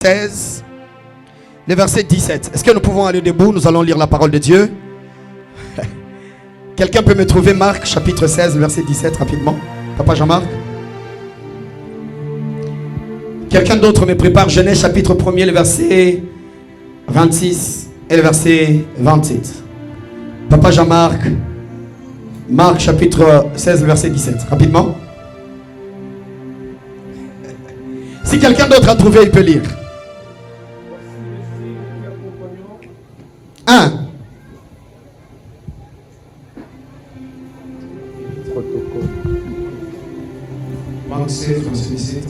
16, le verset 17. Est-ce que nous pouvons aller debout? Nous allons lire la parole de Dieu. Quelqu'un peut me trouver Marc chapitre 16, verset 17 rapidement? Papa Jean-Marc. Quelqu'un d'autre me prépare Genèse chapitre 1er, le verset 26 et le verset 28. Papa Jean-Marc. Marc chapitre 16, verset 17. Rapidement. Si quelqu'un d'autre a trouvé, il peut lire. 1. Marc 16, verset 17.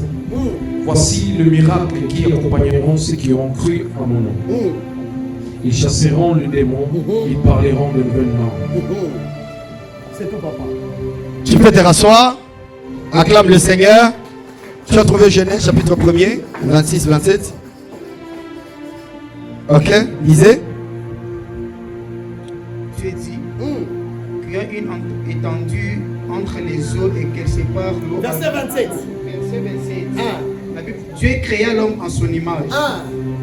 Voici le miracle qui accompagneront ceux qui ont cru à mon nom. Ils chasseront les démons, ils parleront de nouvelles langues. C'est tout, papa. Tu peux te rasseoir. Acclame le Seigneur. Tu as trouvé Genèse chapitre 1er, 26-27. Ok, lisez. Dieu dit qu'il y a une étendue entre les eaux et qu'elle sépare l'eau. Verset 27. Verset 27. La Bible, Dieu créa l'homme en son image.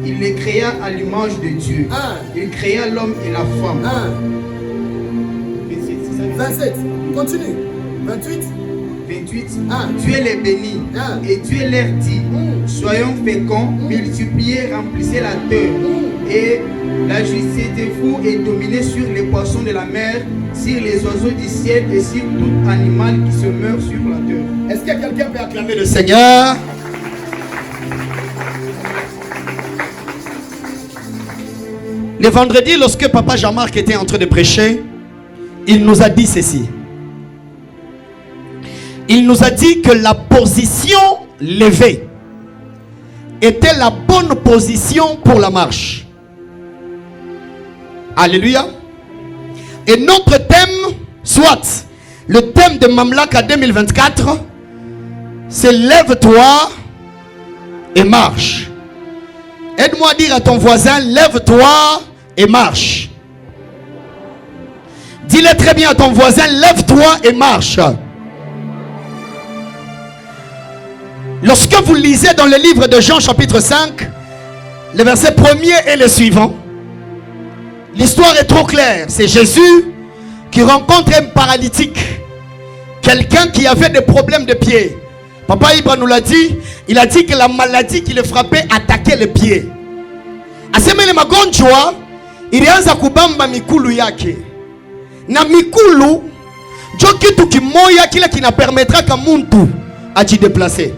Il les créa à l'image de Dieu. Il créa l'homme et la femme. 27. Continue. 28. 28. Dieu les bénit. Et Dieu leur dit, soyons féconds, multipliez, remplissez la terre. Et la justice de vous et dominez sur les poissons de la mer, sur les oiseaux du ciel et sur tout animal qui se meurt sur la terre. Est-ce que quelqu'un peut acclamer Le Seigneur. Le vendredi, lorsque Papa Jean-Marc était en train de prêcher, il nous a dit ceci. Il nous a dit que la position levée était la bonne position pour la marche. Alléluia. Et notre thème, soit le thème de Mamlaka 2024, c'est lève-toi et marche. Aide-moi à dire à ton voisin, lève-toi et marche. Dis-le très bien à ton voisin, lève-toi et marche. Lorsque vous lisez dans le livre de Jean chapitre 5, le verset 1er et le suivant, l'histoire est trop claire. C'est Jésus qui rencontre un paralytique, quelqu'un qui avait des problèmes de pied. Papa Ibra nous l'a dit, il a dit que la maladie qui le frappait attaquait les pieds. Asemele magonjwa ilianza kubamba mikulu yake. Na mikulu ndio kitu kimoya kile kinapermettra ka muntu ajideplacer.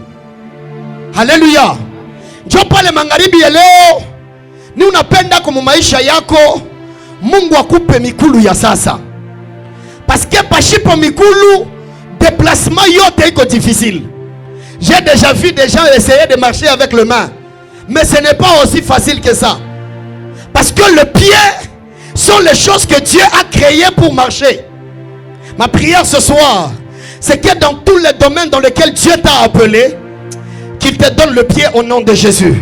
Haleluya. Ndio pale magharibi ya leo ni unapenda kwa maisha yako Mungu akupe mikulu ya sasa. Parce que pashipo mikulu déplacement yote iko difficile. J'ai déjà vu des gens essayer de marcher avec le main. Mais ce n'est pas aussi facile que ça. Parce que le pied sont les choses que Dieu a créées pour marcher. Ma prière ce soir, c'est que dans tous les domaines dans lesquels Dieu t'a appelé, qu'il te donne le pied au nom de Jésus.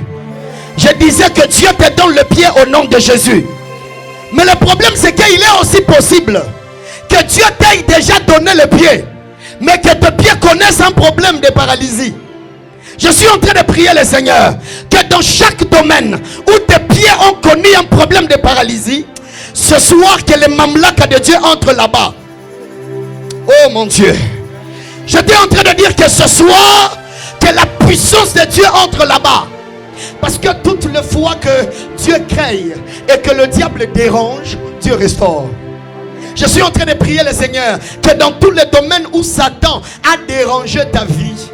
Je disais que Dieu te donne le pied au nom de Jésus. Mais le problème c'est qu'il est aussi possible que Dieu t'ait déjà donné le pied, mais que tes pieds connaissent un problème de paralysie. Je suis en train de prier le Seigneur que dans chaque domaine où tes pieds ont connu un problème de paralysie, ce soir que le mamlaka de Dieu entre là-bas. Oh mon Dieu. J'étais en train de dire que ce soir que la puissance de Dieu entre là-bas. Parce que toutes les fois que Dieu crée et que le diable dérange, Dieu restaure. Je suis en train de prier le Seigneur que dans tous les domaines où Satan a dérangé ta vie,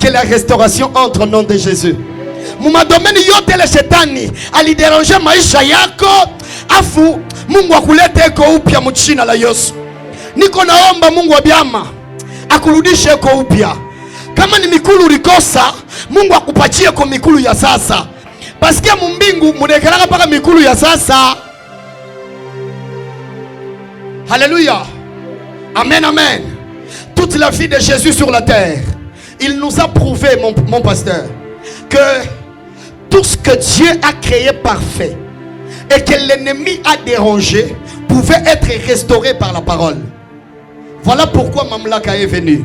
que la restauration entre au nom de Jésus. Muma domaine yote le shetani ali déranger maisha yako afu Mungu akulete eko upya mchina la Yesu. Niko naomba Mungu wa biama akurudishe eko upya. Kama ni mikulu ulikosa, Mungu akupatie kwa mikulu ya sasa. Parce que mumbingu munekelaka paka mikulu ya sasa. Alléluia. Amen, amen. Toute la vie de Jésus sur la terre, il nous a prouvé, mon pasteur, que tout ce que Dieu a créé parfait et que l'ennemi a dérangé pouvait être restauré par la parole. Voilà pourquoi Mamlaka est venu.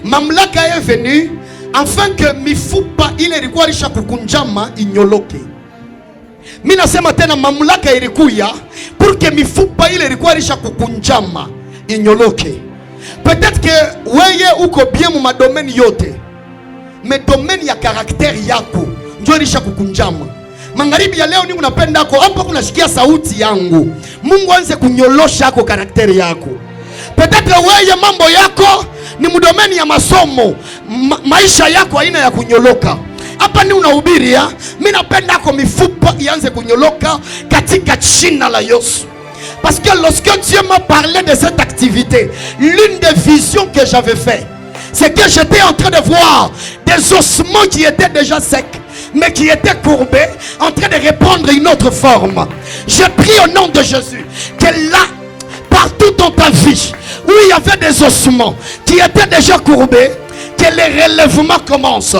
Mamlaka est venu afin que Mifupa ile ilikuwa lisha kukunjama inyoloke. Mimi nasema tena mamlaka ilikuya pour que mifupa ile ilikuwa lisha kukunjama inyoloke. Peut-être que weye uko bien mu madomeni yote, mais domaine ya caractère yako ndio lisha kukunjama. Magharibi ya leo ni unapenda yako hapa, kunasikia sauti yangu, Mungu anze kunyolosha yako karakteri yako. Peut-être weye mambo yako ni mdomeni ya masomo, maisha yako haina ya kunyoloka. Hapa ni unahubiri ya, mimi napenda yako mifupa ianze kunyoloka katika jina la Yesu. Parce que lorsque Dieu m'a parlé de cette activité, l'une des visions que j'avais fait, c'est que j'étais en train de voir des ossements qui étaient déjà secs, mais qui étaient courbés, en train de reprendre une autre forme. Je prie au nom de Jésus que là, partout dans ta vie, où il y avait des ossements qui étaient déjà courbés, que les relèvements commencent,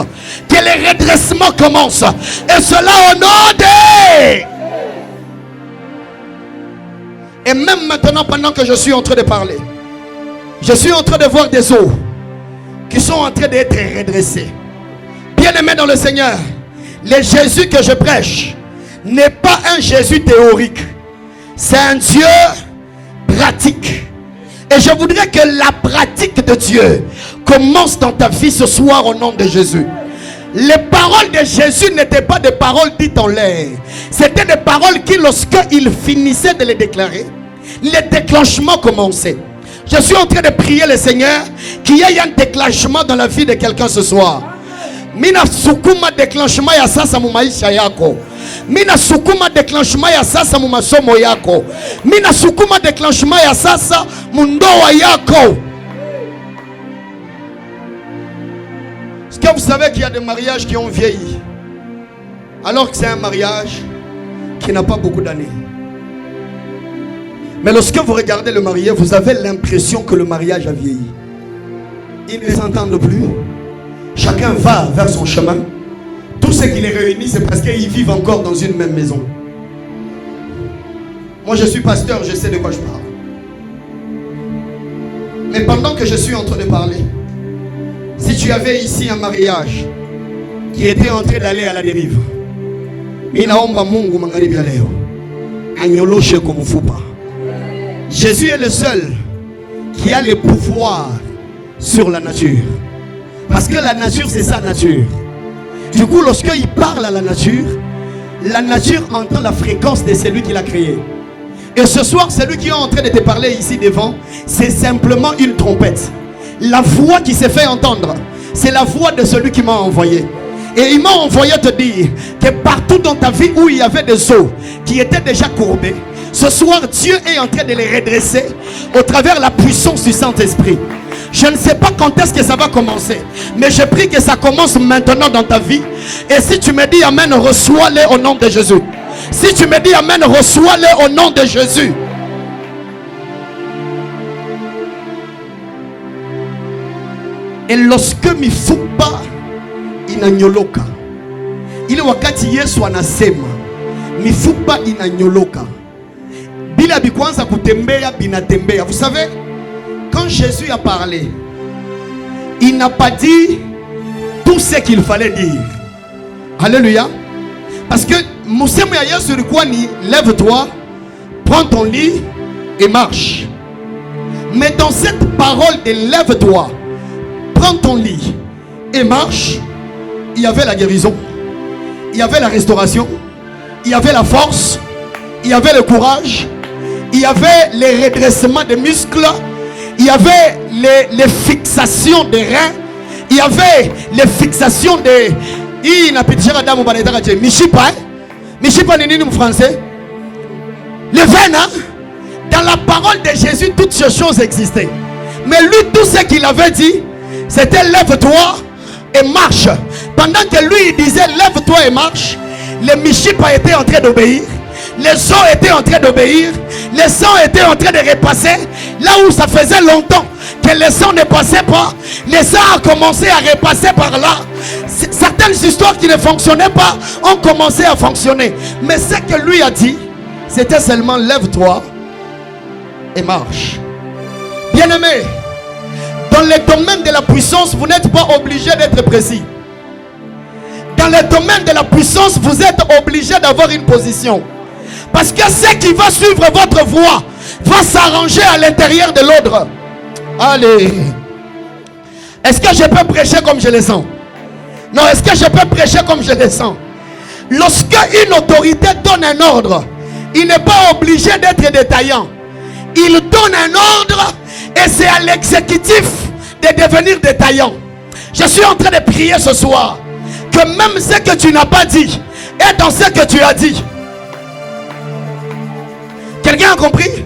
que les redressements commencent. Et cela au nom de... Et même maintenant, pendant que je suis en train de parler, je suis en train de voir des os qui sont en train d'être redressés. Bien-aimés dans le Seigneur, le Jésus que je prêche n'est pas un Jésus théorique. C'est un Dieu pratique. Et je voudrais que la pratique de Dieu commence dans ta vie ce soir au nom de Jésus. Les paroles de Jésus n'étaient pas des paroles dites en l'air. C'était des paroles qui, lorsqu'il finissait de les déclarer, les déclenchements commençaient. Je suis en train de prier le Seigneur qu'il y ait un déclenchement dans la vie de quelqu'un ce soir. Mina sukuma déclenchement ya sasa mu maisha yako. Mina sukuma déclenchement ya sasa mu masomo yako. Mina sukuma déclenchement ya sasa mu ndoa yako. Est-ce que vous savez qu'il y a des mariages qui ont vieilli alors que c'est un mariage qui n'a pas beaucoup d'années? Mais lorsque vous regardez le marié, vous avez l'impression que le mariage a vieilli. Ils ne s'entendent plus. Chacun va vers son chemin. Tout ce qui les réunit, c'est parce qu'ils vivent encore dans une même maison. Moi, je suis pasteur, je sais de quoi je parle. Mais pendant que je suis en train de parler, si tu avais ici un mariage qui était en train d'aller à la dérive, Jésus est le seul qui a le pouvoir sur la nature. Parce que la nature, c'est sa nature. Du coup, lorsqu'il parle à la nature entend la fréquence de celui qui l'a créé. Et ce soir, celui qui est en train de te parler ici devant, c'est simplement une trompette. La voix qui s'est fait entendre, c'est la voix de celui qui m'a envoyé. Et il m'a envoyé te dire que partout dans ta vie où il y avait des os qui étaient déjà courbés, ce soir, Dieu est en train de les redresser au travers la puissance du Saint-Esprit. Je ne sais pas quand est-ce que ça va commencer, mais je prie que ça commence maintenant dans ta vie. Et si tu me dis Amen, reçois-les au nom de Jésus. Si tu me dis Amen, reçois-les au nom de Jésus. Et lorsque mifupa inanyoloka, ile wakati Yesu anasema mifupa inanyoloka, bila bikwanza kutembea binatembea. Vous savez, quand Jésus a parlé, il n'a pas dit tout ce qu'il fallait dire. Alléluia. Parce que Moussem ya Yesu ilikuwa ni lève-toi, prends ton lit et marche. Mais dans cette parole de lève-toi, prends ton lit et marche, il y avait la guérison, il y avait la restauration, il y avait la force, il y avait le courage, il y avait les redressements des muscles, il y avait les fixations des reins, il y avait les fixations des... Mishipa ni nini en français? Les veines, hein? Dans la parole de Jésus, toutes ces choses existaient. Mais lui, tout ce qu'il avait dit, c'était lève-toi et marche. Pendant que lui, il disait lève-toi et marche, les Mishipa étaient en train d'obéir. Les os étaient en train d'obéir. Les sangs étaient en train de repasser. Là où ça faisait longtemps que les sangs ne passaient pas, les sangs ont commencé à repasser par là. Certaines histoires qui ne fonctionnaient pas ont commencé à fonctionner. Mais ce que lui a dit, c'était seulement lève-toi et marche. Bien-aimé, dans le domaine de la puissance, vous n'êtes pas obligé d'être précis. dans le domaine de la puissance, vous êtes obligé d'avoir une position. Parce que ce qui va suivre votre voie va s'arranger à l'intérieur de l'ordre. Allez. Est-ce que je peux prêcher comme je le sens? Non, est-ce que je peux prêcher comme je le sens? Lorsque une autorité donne un ordre, il n'est pas obligé d'être détaillant. Il donne un ordre et c'est à l'exécutif de devenir détaillant. Je suis en train de prier ce soir que même ce que tu n'as pas dit est dans ce que tu as dit. Quelqu'un a compris?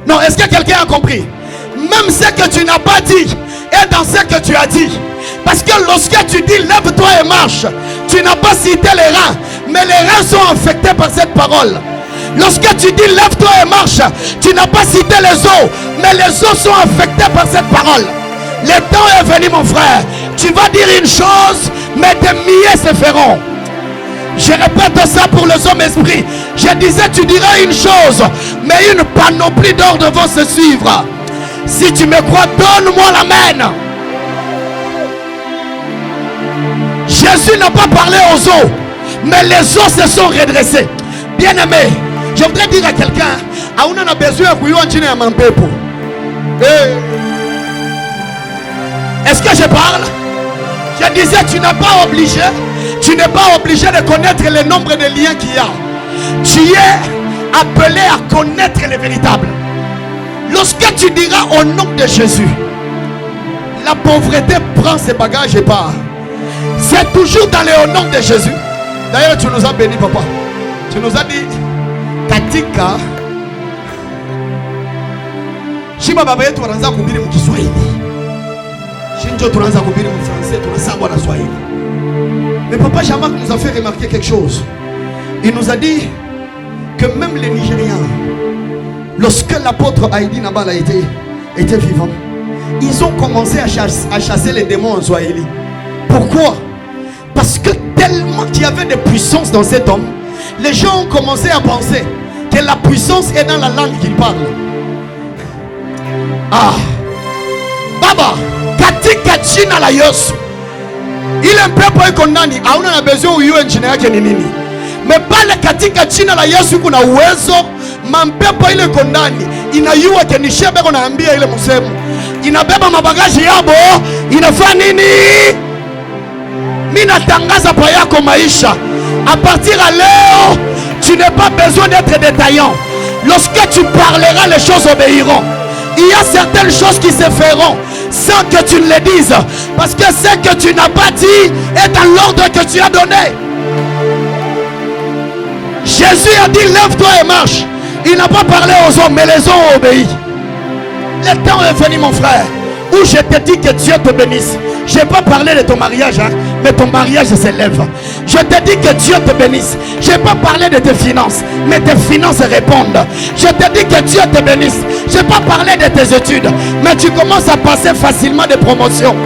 Non, est-ce que quelqu'un a compris? Même ce que tu n'as pas dit est dans ce que tu as dit. Parce que lorsque tu dis lève-toi et marche, tu n'as pas cité les reins, mais les reins sont affectés par cette parole. Lorsque tu dis lève-toi et marche, tu n'as pas cité les os, mais les os sont affectés par cette parole. Le temps est venu, mon frère. Tu vas dire une chose, mais des milliers se feront. Je répète ça pour les hommes esprits. Je disais, tu diras une chose, mais une panoplie d'ordres vont se suivre. Si tu me crois, donne-moi l'amen. Jésus n'a pas parlé aux os, mais les os se sont redressés. Bien-aimé, je voudrais dire à quelqu'un, on a besoin de mon peuple. Est-ce que je parle? Je disais, tu n'es pas obligé de connaître le nombre de liens qu'il y a. Tu es appelé à connaître les véritables. Lorsque tu diras au nom de Jésus, la pauvreté prend ses bagages et part. C'est toujours dans le nom de Jésus. D'ailleurs, tu nous as bénis, papa. Tu nous as dit, katika Shiba baba yetu wanaanza kuhubiri mkiswahili. Shinjo tunaanza kuhubiri mfrançais, tunasabwa na Swahili. Mais papa Jean-Marc nous a fait remarquer quelque chose. Il nous a dit que même les Nigériens, lorsque l'apôtre Haïdi Nabal était vivant, ils ont commencé à chasser les démons en Swahili. Pourquoi? Parce que tellement qu'il y avait de puissance dans cet homme, les gens ont commencé à penser que la puissance est dans la langue qu'il parle. Ah, Baba, katika jina la Yesu, ile mpepo iko ndani, hauna na besoin uyue jina yake ni nini. Mepale katika jina la Yesu kuna uwezo, mampepo ile iko ndani, inayua kenishebe kwa naambia ile msemo. Inabeba mabagaji yabo, inafanya nini? Mimi natangaza pa yako maisha. À partir de là, tu n'as pas besoin d'être détaillant. Lorsque tu parleras, les choses obéiront. Il y a certaines choses qui se feront sans que tu ne les dises. Parce que ce que tu n'as pas dit est dans l'ordre que tu as donné. Jésus a dit lève-toi et marche. Il n'a pas parlé aux hommes, mais les hommes ont obéi. Le temps est venu, mon frère, où je te dis que Dieu te bénisse. Je n'ai pas parlé de ton mariage, hein, mais ton mariage s'élève. Je te dis que Dieu te bénisse. Je n'ai pas parlé de tes finances, mais tes finances répondent. Je te dis que Dieu te bénisse. Je n'ai pas parlé de tes études, mais tu commences à passer facilement des promotions.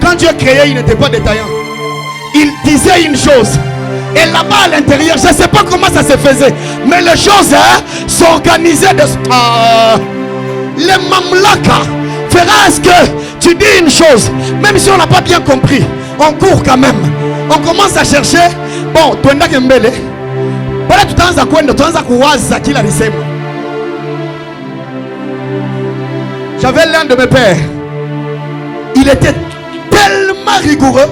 Quand Dieu créait, il n'était pas détaillant. Il disait une chose. Et là-bas à l'intérieur, je ne sais pas comment ça se faisait, mais les choses s'organisaient de... les mamlaka fera ce que tu dis une chose, même si on n'a pas bien compris, on court quand même. On commence à chercher. Bon, tu as mbele. Voilà, tu t'en as quoi? Tu t'en as quoi? Qui l'a dit? J'avais l'un de mes pères. Il était tellement rigoureux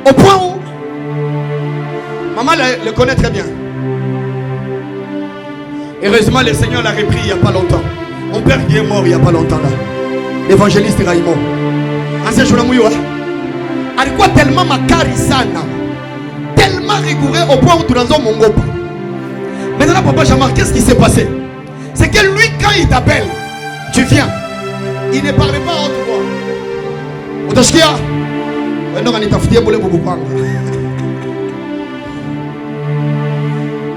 au point où maman le connaît très bien. Heureusement, le Seigneur l'a repris il n'y a pas longtemps. Mon père qui est mort il n'y a pas longtemps là. L'évangéliste Raymond. Ancien jour mouillou. Alikuwa tellement makari sana. Tellement rigoureux au point où tu dans mon groupe. Maintenant, papa Jean-Marc, qu'est-ce qui s'est passé? C'est que lui, quand il t'appelle, tu viens. Il ne parlait pas à haute voix. Otashkia.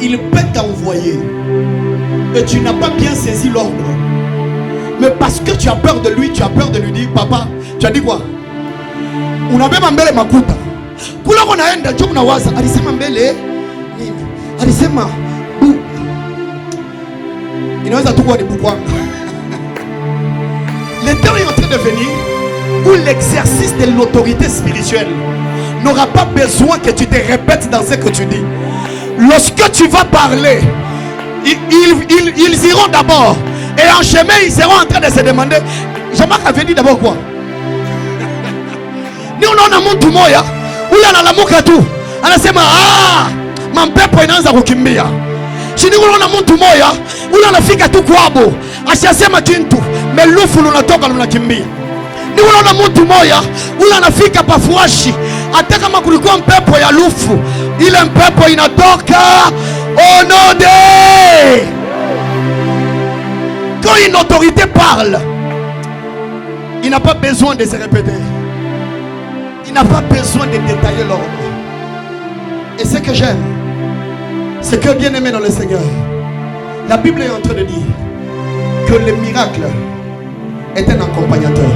Il peut t'envoyer. Et tu n'as pas bien saisi l'ordre. Mais parce que tu as peur de lui, tu as peur de lui dire, papa, tu as dit quoi? On a même mbele makuta. Kula kona enda job na waza, alisema mbele nini? Alisema bu. Inaweza tu kuwa ni bukwanga. Le temps est en train de venir où l'exercice de l'autorité spirituelle n'aura pas besoin que tu te répètes dans ce que tu dis. Lorsque tu vas parler, ils iront d'abord. Et en chemin, ils seront en train de se demander. Jean-Marc avait dit d'abord quoi? Nous on a mon tout moya. Où y a la mouka tout. Anasema mon pepo inaanza kukimbia. Chini unaona mtu moya, ule anafika tu kwabo. Ashasema kintu, melufu lunatoka lunakimbia. Ni unaona mtu moya, ule anafika pafuashi. Hata kama kulikuwa mpepo ya lufu, ile mpepo inatoka onode. Quand une autorité parle, il n'a pas besoin de se répéter. Il n'a pas besoin de détailler l'ordre. Et ce que j'aime, c'est que bien aimé dans le Seigneur, la Bible est en train de dire que le miracle est un accompagnateur.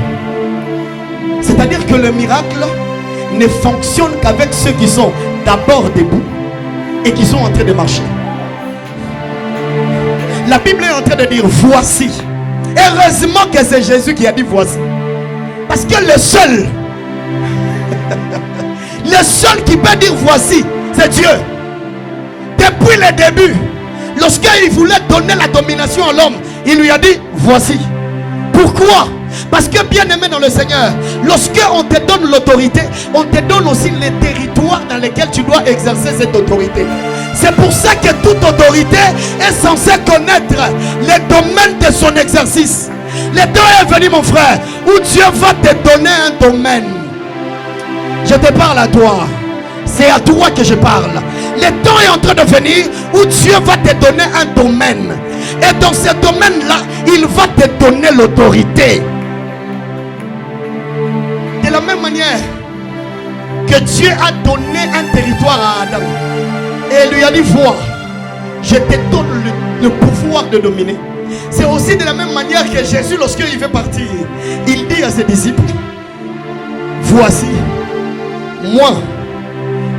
C'est-à-dire que le miracle ne fonctionne qu'avec ceux qui sont d'abord debout et qui sont en train de marcher. La Bible est en train de dire voici. Heureusement que c'est Jésus qui a dit voici. Parce que le seul qui peut dire voici, c'est Dieu. Depuis le début, lorsqu'il voulait donner la domination à l'homme, il lui a dit voici. Pourquoi? Parce que bien aimé dans le Seigneur, lorsqu'on te donne l'autorité, on te donne aussi les territoires dans lesquels tu dois exercer cette autorité. C'est pour ça que toute autorité est censée connaître les domaines de son exercice. Le temps est venu, mon frère, où Dieu va te donner un domaine. Je te parle à toi. C'est à toi que je parle. Le temps est en train de venir où Dieu va te donner un domaine. Et dans ce domaine-là, il va te donner l'autorité. De la même manière que Dieu a donné un territoire à Adam. Et il lui a dit, vois, je te donne le pouvoir de dominer. C'est aussi de la même manière que Jésus, lorsqu'il veut partir, il dit à ses disciples, voici, moi,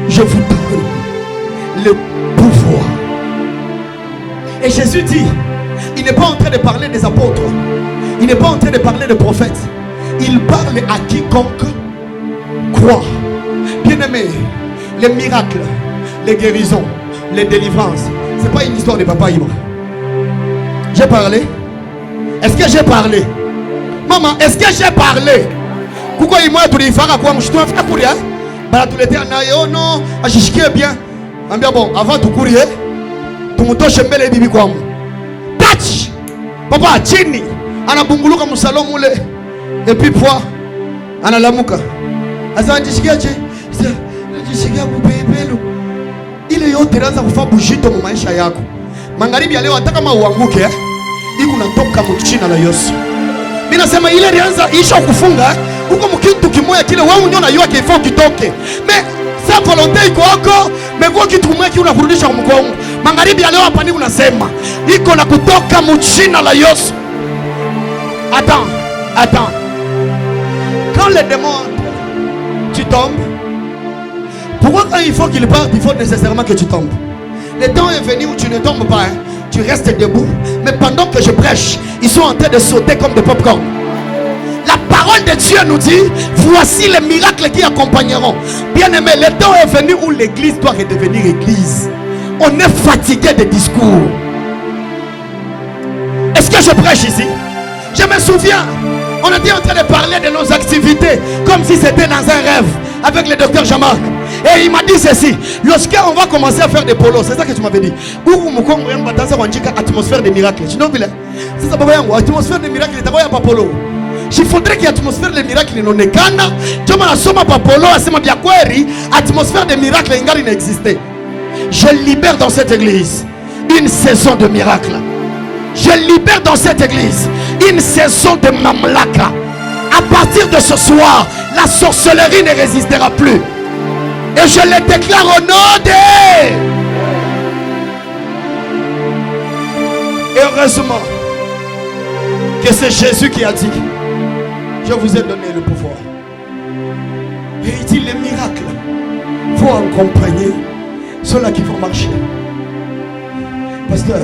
je vous donne le pouvoir. Et Jésus dit, il n'est pas en train de parler des apôtres, il n'est pas en train de parler des prophètes, il parle à quiconque croit. Bien aimé, les miracles, les guérisons, les délivrances, c'est pas une histoire de Papa Ibra. J'ai parlé? Est-ce que j'ai parlé? Maman, est-ce que j'ai parlé? Pourquoi il m'a dit qu'il fera quoi? Je suis un frère pour rien. Oh non, je bien. Bon, avant tout courir, tout le monde chembe les bibi quoi. Touch! Papa, Chini, ana bungulu comme salon moule. Et puis poids, ana lamuka. Asa njishikiaje? Njishikia bubebelo. Ile yote inaanza kufa bujito mu maisha yako. Magharibi ya leo hata kama uanguke, iko natoka mchina la Yesu. Mimi nasema ile ilianza isha kufunga huko mkitu kimoja kile wewe unyo na yote ifo kitoke. Mais sa volonté iko wako, mais kwa kitu kimoja kile unakurudisha kwa mkongo. Magharibi ya leo hapa ni unasema iko na kutoka mchina la Yesu. Attends. Quand le démon tu tombes, pourquoi quand il faut qu'il parte, il faut nécessairement que tu tombes? Le temps est venu où tu ne tombes pas, hein? Tu restes debout. Mais pendant que je prêche, ils sont en train de sauter comme des pop-corn. La parole de Dieu nous dit, voici les miracles qui accompagneront. Bien aimé, le temps est venu où l'église doit redevenir église. On est fatigué des discours. Est-ce que je prêche ici? Je me souviens, on était en train de parler de nos activités comme si c'était dans un rêve avec le docteur Jean-Marc. Et il m'a dit ceci, lorsqu'on va commencer à faire des polos, c'est ça que tu m'avais dit. Atmosphère des miracles. Tu n'as vu là? C'est ça, atmosphère des miracles, il pas polo. Il faudrait qu'il y ait atmosphère des miracles. Non, nekana. Tu m'as somme pas polo, asema bien query. Atmosphère des miracles, il n'existait. Je libère dans cette église une saison de miracles. Je libère dans cette église une saison de mamlaka. À partir de ce soir, la sorcellerie ne résistera plus. Et je le déclare au nom de... Et heureusement que c'est Jésus qui a dit, je vous ai donné le pouvoir. Et il dit, les miracles vont accompagner ceux-là qui vont marcher. Pasteur,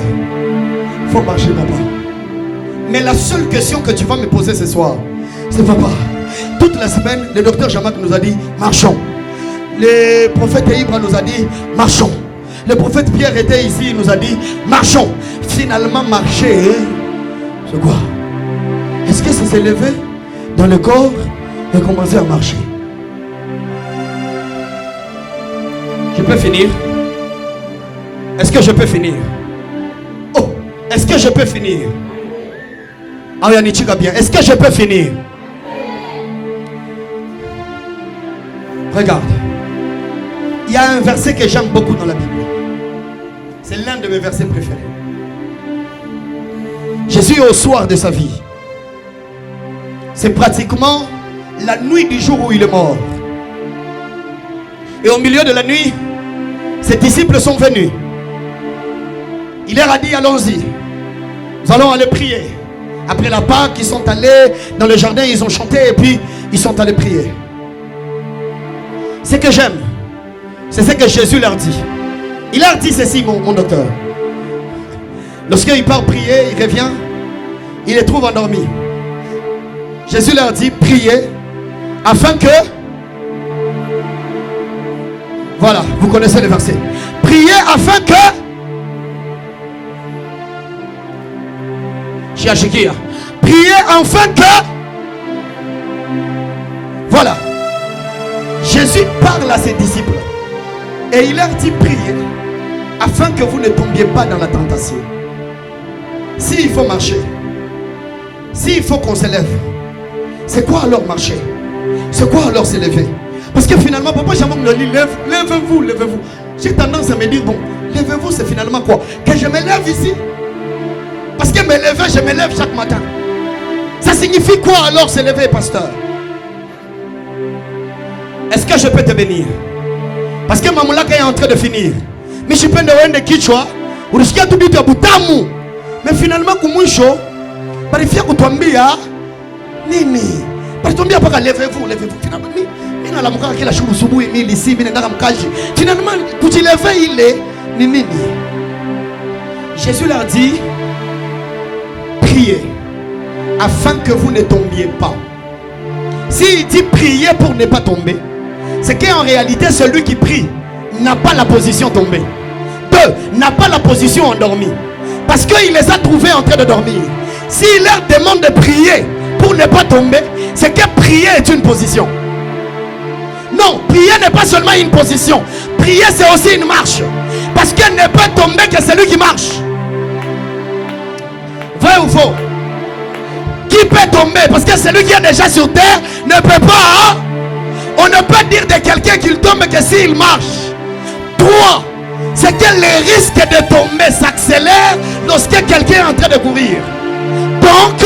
il faut marcher, papa. Mais la seule question que tu vas me poser ce soir, c'est papa, Toute la semaine, le docteur Jean-Marc nous a dit, marchons. Le prophète Ibra nous a dit, marchons. Le prophète Pierre était ici, il nous a dit, marchons. Finalement, marcher, c'est quoi? Est-ce que ça s'est levé dans le corps et commencer à marcher? Je peux finir? Est-ce que je peux finir? Oh, est-ce que je peux finir? Ah, Yannichika bien. Est-ce que je peux finir? Regarde. Il y a un verset que j'aime beaucoup dans la Bible. C'est l'un de mes versets préférés. Jésus au soir de sa vie. C'est pratiquement la nuit du jour où il est mort. Et au milieu de la nuit, ses disciples sont venus. Il leur a dit, allons-y. Nous allons aller prier. Après la Pâque, ils sont allés dans le jardin, ils ont chanté et puis ils sont allés prier. Ce que j'aime, c'est ce que Jésus leur dit. Il leur dit ceci, mon docteur. Lorsqu'il part prier, il revient, il les trouve endormis. Jésus leur dit, priez afin que... Voilà, vous connaissez le verset. Priez afin que... Priez afin que... Voilà. Jésus parle à ses disciples. Et il leur dit, priez afin que vous ne tombiez pas dans la tentation. S'il faut marcher, s'il faut qu'on se lève, c'est quoi alors marcher? C'est quoi alors se lever? Parce que finalement, papa Jamon me dit, lèvez-vous, lèvez-vous. J'ai tendance à me dire, bon, lèvez-vous, c'est finalement quoi? Que je me lève ici? Parce que me lever, je me lève chaque matin. Ça signifie quoi alors se lever, pasteur? Est-ce que je peux te bénir? Parce que Mamoulaka est en train de finir. Mais je peux te kichwa, ou risquer tout à boutamu. Mais finalement, Koumuncho, par il faut que tu m'aies, nini. Par il faut que levez-vous, levez-vous. Finalement, mais dans la mouka qui la choue soubou et mille ici, mais dans la mouka, finalement, pour te lever, il est nini. Jésus leur dit, priez afin que vous ne tombiez pas. S'il dit prier pour ne pas tomber, c'est qu'en réalité celui qui prie n'a pas la position tombée. Deux, n'a pas la position endormie. Parce qu'il les a trouvés en train de dormir. S'il leur demande de prier pour ne pas tomber, c'est que prier est une position. Non, prier n'est pas seulement une position. Prier c'est aussi une marche. Parce qu'elle ne peut tomber que celui qui marche. Vrai ou faux? Qui peut tomber? Parce que celui qui est déjà sur terre ne peut pas. Hein? On ne peut dire de quelqu'un qu'il tombe que s'il marche. 3. C'est que le risque de tomber s'accélère lorsque quelqu'un est en train de courir. Donc,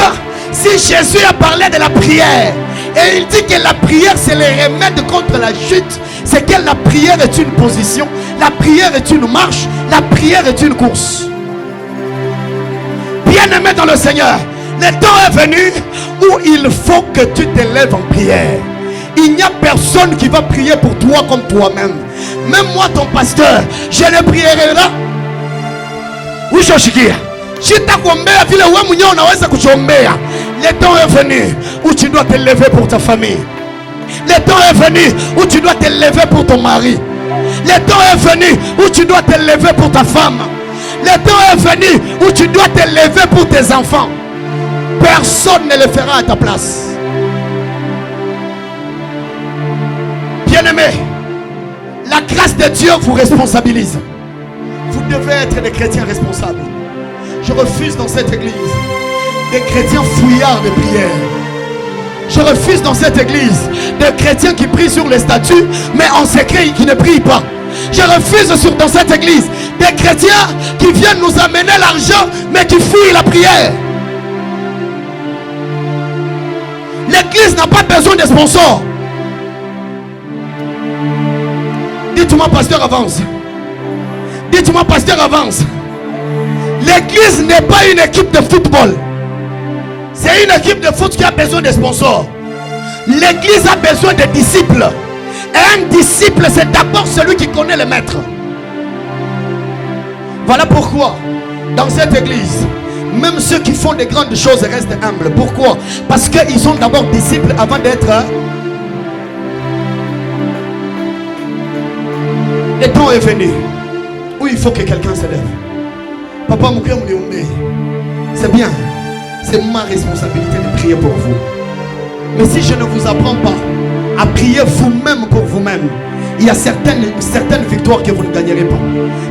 si Jésus a parlé de la prière et il dit que la prière c'est le remède contre la chute, c'est que la prière est une position, la prière est une marche, la prière est une course. Bien-aimé dans le Seigneur, le temps est venu où il faut que tu te lèves en prière. Il n'y a personne qui va prier pour toi comme toi-même. Même moi, ton pasteur, je ne prierai là. Oui, je suis là. Le temps est venu où tu dois te lever pour ta famille. Le temps est venu où tu dois te lever pour ton mari. Le temps est venu où tu dois te lever pour ta femme. Le temps est venu où tu dois te lever pour tes enfants. Personne ne le fera à ta place. Bien-aimé, la grâce de Dieu vous responsabilise. Vous devez être des chrétiens responsables. Je refuse dans cette église des chrétiens fouillards de prière. Je refuse dans cette église des chrétiens qui prient sur les statues, mais en secret qui ne prient pas. Je refuse dans cette église des chrétiens qui viennent nous amener l'argent, mais qui fouillent la prière. L'église n'a pas besoin de sponsors. Dites-moi, pasteur, avance. Dites-moi, pasteur, avance. L'église n'est pas une équipe de football. C'est une équipe de foot qui a besoin de sponsors. L'église a besoin de disciples. Et un disciple, c'est d'abord celui qui connaît le maître. Voilà pourquoi, dans cette église, Même ceux qui font des grandes choses restent humbles. Pourquoi? Parce qu'ils sont d'abord disciples avant d'être... Le temps est venu où il faut que quelqu'un se lève. Papa Mouké Mouléoumé, c'est bien. C'est ma responsabilité de prier pour vous. Mais si je ne vous apprends pas à prier vous-même pour vous-même, il y a certaines victoires que vous ne gagnerez pas.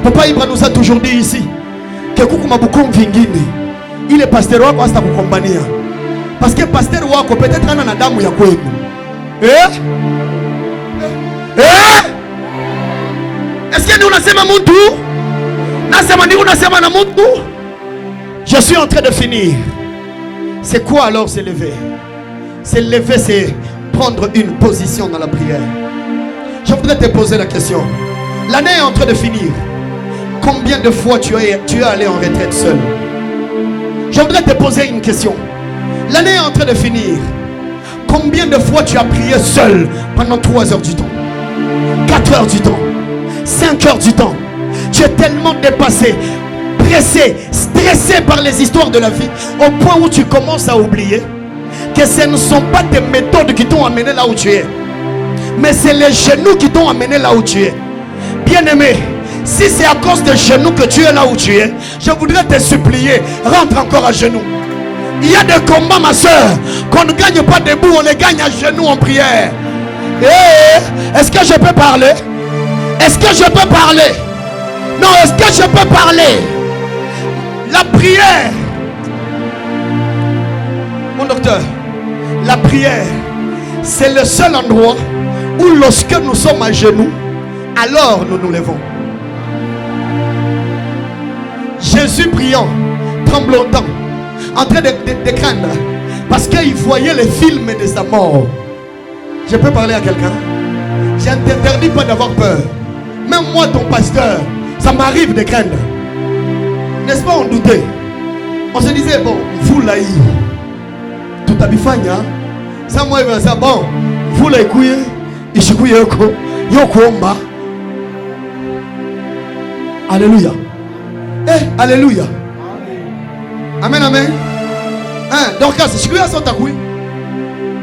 Papa Ibra nous a toujours dit ici que il est pasteur wako hasta kukombania. Parce que pasteur wako peut-être ana na damu ya kwenu. Est-ce que nous nasema muntu? Nasema ni unasema na muntu? Je suis en train de finir. C'est quoi alors se lever? Se lever, c'est prendre une position dans la prière. Je voudrais te poser la question. L'année est en train de finir. Combien de fois tu es allé en retraite seul? Je voudrais te poser une question. L'année est en train de finir. Combien de fois tu as prié seul pendant 3 heures du temps, 4 heures du temps, 5 heures du temps? Tu es tellement dépassé, pressé, stressé par les histoires de la vie, au point où tu commences à oublier que ce ne sont pas tes méthodes qui t'ont amené là où tu es, mais c'est les genoux qui t'ont amené là où tu es. Bien-aimé, si c'est à cause des genoux que tu es là où tu es, je voudrais te supplier, rentre encore à genoux. Il y a des combats, ma soeur, qu'on ne gagne pas debout, on les gagne à genoux en prière. Est-ce que je peux parler? Est-ce que je peux parler? Non, est-ce que je peux parler? La prière, mon docteur, la prière, c'est le seul endroit où lorsque nous sommes à genoux, alors nous nous levons. Jésus priant, tremblotant, en train de craindre, parce qu'il voyait les films de sa mort. Je peux parler à quelqu'un? Je ne t'interdis pas d'avoir peur. Même moi, ton pasteur, ça m'arrive de craindre. N'est-ce pas, on doutait? On se disait, bon, vous là, tout à bifanya, ça moi, il ça, bon, vous là, il se couille, yoko, alléluia. Alléluia. Amen, amen. Donc, si je suis à son takoui,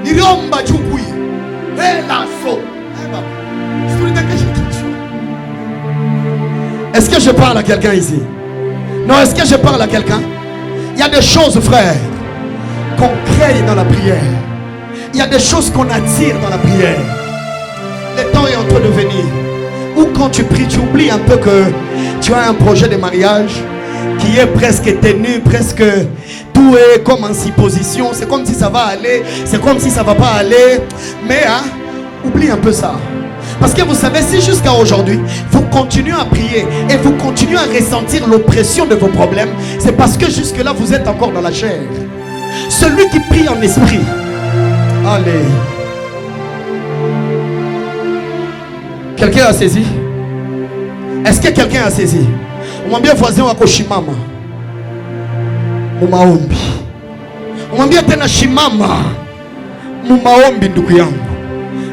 il y a un bajoui. Est-ce que je parle à quelqu'un ici? Non, est-ce que je parle à quelqu'un? Il y a des choses, frère, qu'on crée dans la prière. Il y a des choses qu'on attire dans la prière. Le temps est en train de venir. Ou quand tu pries, tu oublies un peu que tu as un projet de mariage qui est presque tenu, presque tout est comme en supposition. C'est comme si ça va aller, c'est comme si ça va pas aller. Mais oublie un peu ça. Parce que vous savez, si jusqu'à aujourd'hui, vous continuez à prier et vous continuez à ressentir l'oppression de vos problèmes, c'est parce que jusque-là, vous êtes encore dans la chair. Celui qui prie en esprit, allez. Quelqu'un a saisi? Est-ce que quelqu'un a saisi? On m'a bien voisin wa koshimama. Mumaombi. On m'a bien tena shimama. Mumaombi ndugu yangu.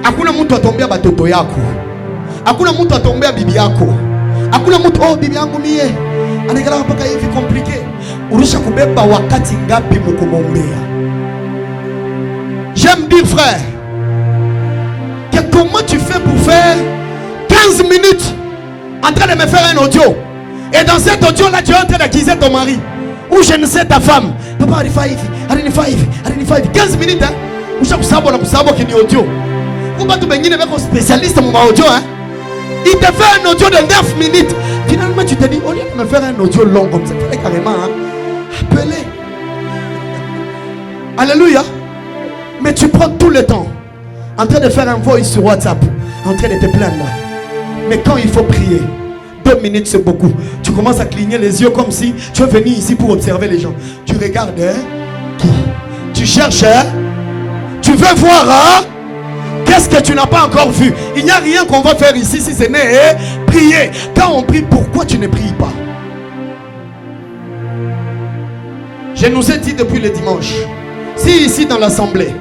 Hakuna mtu atombea batoto yako. Hakuna mtu atombea bibi yako. Hakuna mtu bibi yangu mie anekala mpaka hivi compliqué. Urusha kubeba wakati ngapi mkumombea? J'aime dire, frère, que comment tu fais pour faire 15 minutes en train de me faire un audio, et dans cet audio là tu es en train d'accuser ton mari ou je ne sais ta femme. Papa arrive 15 minutes hein. Usha kusabo qui ni audio. Vous pas tout benine avec un spécialiste mon audio hein. Il te fait un audio de 9 minutes. Finalement tu te dis au lieu de me faire un audio long comme ça, fallait carrément hein, appeler. Alléluia. Mais tu prends tout le temps en train de faire un voice sur WhatsApp, en train de te plaindre. Mais quand il faut prier, 2 minutes c'est beaucoup. Tu commences à cligner les yeux comme si tu es venu ici pour observer les gens. Tu regardes hein, qui? Tu cherches hein? Tu veux voir hein? Qu'est-ce que tu n'as pas encore vu? Il n'y a rien qu'on va faire ici si ce n'est hein, prier. Quand on prie, pourquoi tu ne pries pas? Je nous ai dit depuis le dimanche, si ici dans l'assemblée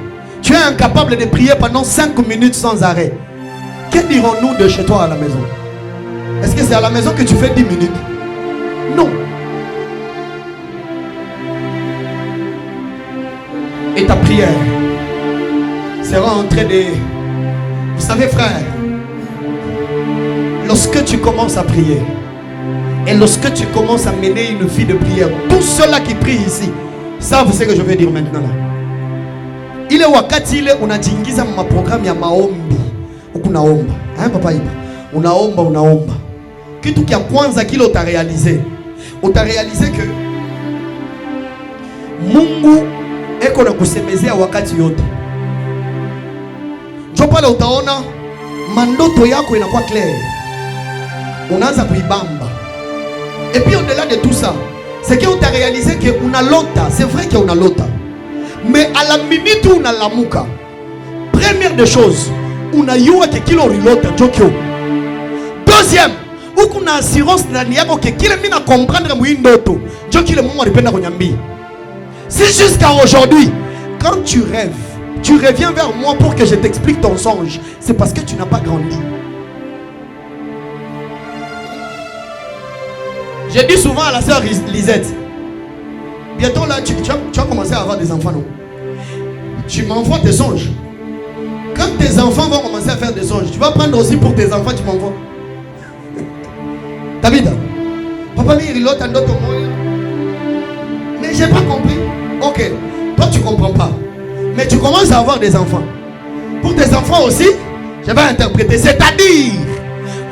tu es incapable de prier pendant 5 minutes sans arrêt, que dirons-nous de chez toi à la maison? Est-ce que c'est à la maison que tu fais 10 minutes? Non. Et ta prière sera en train de... Vous savez frère, lorsque tu commences à prier et lorsque tu commences à mener une vie de prière, tous ceux-là qui prient ici savent ce que je vais dire maintenant là. Il est wakati ile unajiingiza ma programme ya maombi. Ukunaomba. Hein papa Iba? Unaomba. Kitu kia kwanza kile utarealize que Mungu eko na kusemezea wakati yote. Ndio pale utaona mandoto yako inakuwa clair. Unaanza kuibamba. Et puis au-delà de tout ça, c'est que tu as réalisé que unalota, c'est vrai que unalota. Mais à la minute où unalamuka, première des choses, unayua que kilo rilota jokyo. Deuxième, où kuna assurance ndani yako que kile mina comprendre muindoto, jokile Mungu alipenda kunyambi. C'est jusqu'à aujourd'hui, quand tu rêves, tu reviens vers moi pour que je t'explique ton songe, c'est parce que tu n'as pas grandi. J'ai dit souvent à la sœur Lisette, bientôt là, tu vas commencer à avoir des enfants, non? Tu m'envoies tes songes. Quand tes enfants vont commencer à faire des songes, tu vas prendre aussi pour tes enfants, tu m'envoies. David, papa il l'autre en d'autres mots. Mais j'ai pas compris. Ok, toi tu comprends pas. Mais tu commences à avoir des enfants. Pour tes enfants aussi, je vais interpréter. C'est-à-dire,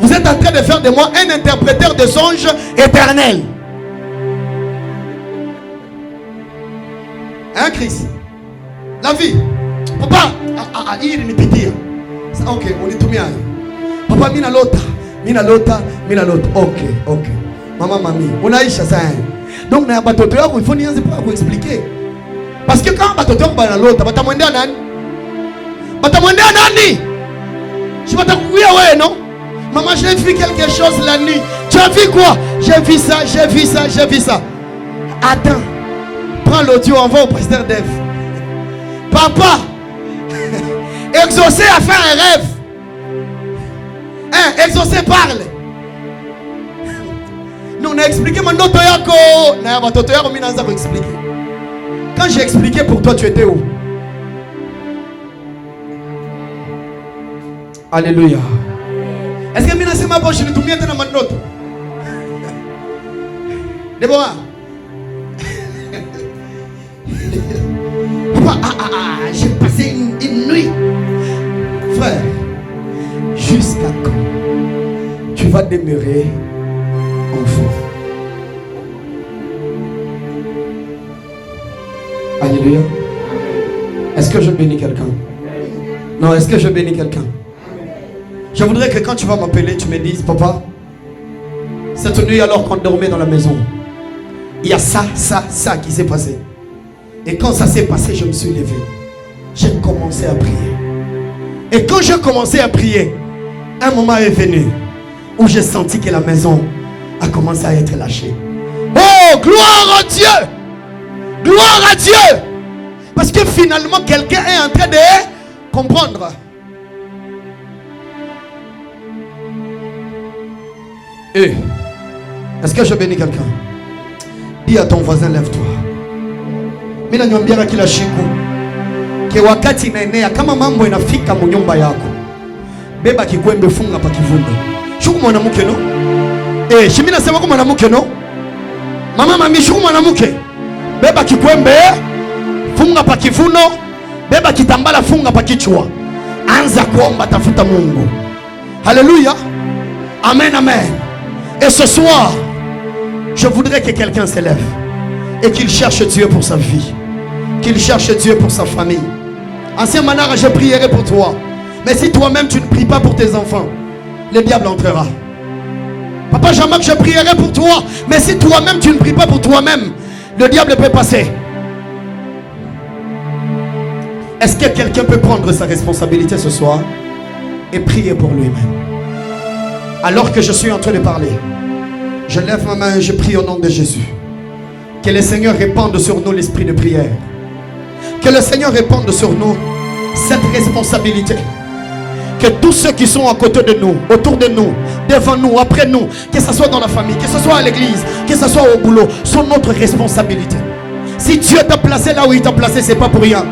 vous êtes en train de faire de moi un interpréteur de songes éternels. Hein, Chris? La vie. Papa, il est petit. Ok, on est tout bien. Papa, mina lota. Ok. Maman, mamie, on a eu ça. Donc, il faut n'y pas vous expliquer. Parce que quand tu as l'autre, tu vas à Nani. Je vais te non? Maman, j'ai vu quelque chose la nuit. Tu as vu quoi? J'ai vu ça. Attends. Prends l'audio, envoie au pasteur Dev. Papa, Exaucé a fait un rêve. Exaucé parle. Nous on a expliqué mon auto yako. Na ba toto yako mina nza ko expliquer. Quand j'ai expliqué pour toi, tu étais où? Alléluia. Est-ce que mina sema bo shini tumia tena mandoto? Déborah. J'ai passé une nuit. Frère, jusqu'à quand tu vas demeurer enfant? Alléluia. Est-ce que je bénis quelqu'un? Non, est-ce que je bénis quelqu'un? Je voudrais que quand tu vas m'appeler, tu me dises, papa, cette nuit alors qu'on dormait dans la maison, il y a ça qui s'est passé. Et quand ça s'est passé, je me suis levé. J'ai commencé à prier. Et quand j'ai commencé à prier, un moment est venu où j'ai senti que la maison a commencé à être lâchée. Oh, gloire à Dieu! Gloire à Dieu! Parce que finalement, quelqu'un est en train de comprendre. Et est-ce que je bénis quelqu'un? Dis à ton voisin, lève-toi. Mina nyambia kila siku ke wakati inaenea kama mambo inafika munyumba yako, beba kikwembe, funga pa kivuno. Shuku mwanamke no? Shimi nasema kwa mwanamke no? Mama shuku mwanamke. Beba kikwembe, funga pa kivuno, beba kitambala, funga pa kichwa. Anza kuomba, tafuta Mungu. Alléluia. Amen, amen. Et ce soir, je voudrais que quelqu'un se lève et qu'il cherche Dieu pour sa vie, qu'il cherche Dieu pour sa famille. Ancien manara, je prierai pour toi. Mais si toi-même tu ne pries pas pour tes enfants, le diable entrera. Papa Jean-Marc, je prierai pour toi. Mais si toi-même tu ne pries pas pour toi-même, le diable peut passer. Est-ce que quelqu'un peut prendre sa responsabilité ce soir et prier pour lui-même? Alors que je suis en train de parler, je lève ma main et je prie au nom de Jésus. Que le Seigneur répande sur nous l'esprit de prière. Que le Seigneur répande sur nous cette responsabilité. Que tous ceux qui sont à côté de nous, autour de nous, devant nous, après nous, que ce soit dans la famille, que ce soit à l'église, que ce soit au boulot, sont notre responsabilité. Si Dieu t'a placé là où il t'a placé, c'est pas pour rien.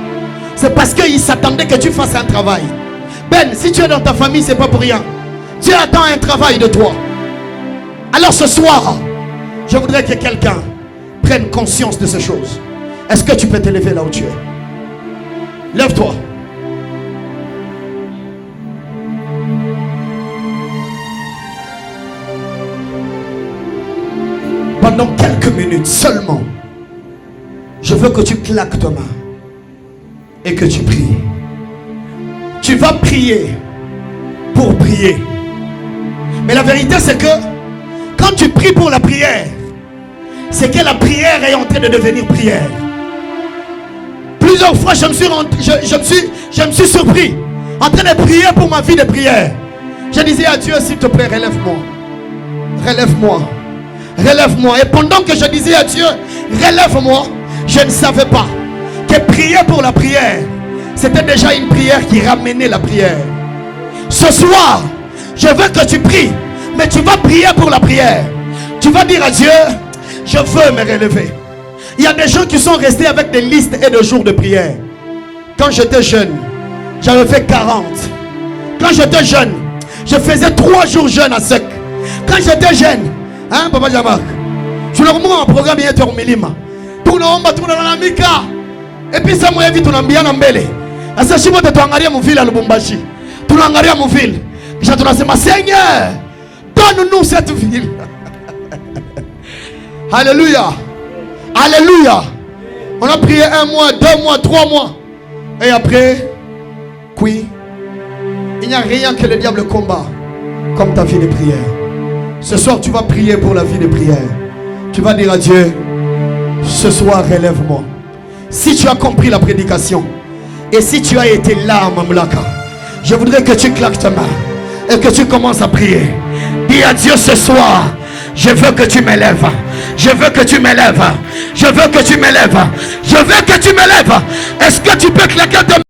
C'est parce qu'il s'attendait que tu fasses un travail. Ben, si tu es dans ta famille, c'est pas pour rien. Dieu attend un travail de toi. Alors ce soir, je voudrais que quelqu'un prenne conscience de ces choses. Est-ce que tu peux t'élever là où tu es? Lève-toi. Pendant quelques minutes seulement, je veux que tu claques ta main et que tu pries. Tu vas prier pour prier. Mais la vérité c'est que quand tu pries pour la prière, c'est que la prière est en train de devenir prière. Plusieurs fois je me suis surpris en train de prier pour ma vie de prière. Je disais à Dieu, s'il te plaît, relève-moi. Relève-moi. Relève-moi. Et pendant que je disais à Dieu, relève-moi, je ne savais pas que prier pour la prière, c'était déjà une prière qui ramenait la prière. Ce soir, je veux que tu pries, mais tu vas prier pour la prière. Tu vas dire à Dieu, je veux me relever. Il y a des gens qui sont restés avec des listes et des jours de prière. Quand j'étais jeune, j'avais fait 40. Quand j'étais jeune, je faisais 3 jours jeûne à sec. Quand j'étais jeune, hein, Papa Jamak, je leur montre un programme hier au Milima. Tout le monde va tourner dans la Mika. Et puis ça m'a invité à l'ambiance en Mbele. À ce moment de Touangaria, mon ville à Lubumbashi. Touangaria, mon ville. J'ai dit, Seigneur, donne-nous cette ville. Alléluia. Alléluia. On a prié 1 mois, 2 mois, 3 mois. Et après, oui, il n'y a rien que le diable combat comme ta vie de prière. Ce soir, tu vas prier pour la vie de prière. Tu vas dire à Dieu, ce soir, relève-moi. Si tu as compris la prédication et si tu as été là à Mamlaka, je voudrais que tu claques ta main et que tu commences à prier. Dis à Dieu ce soir, je veux que tu m'élèves. Je veux que tu m'élèves. Je veux que tu m'élèves. Je veux que tu m'élèves. Est-ce que tu peux claquer ta main?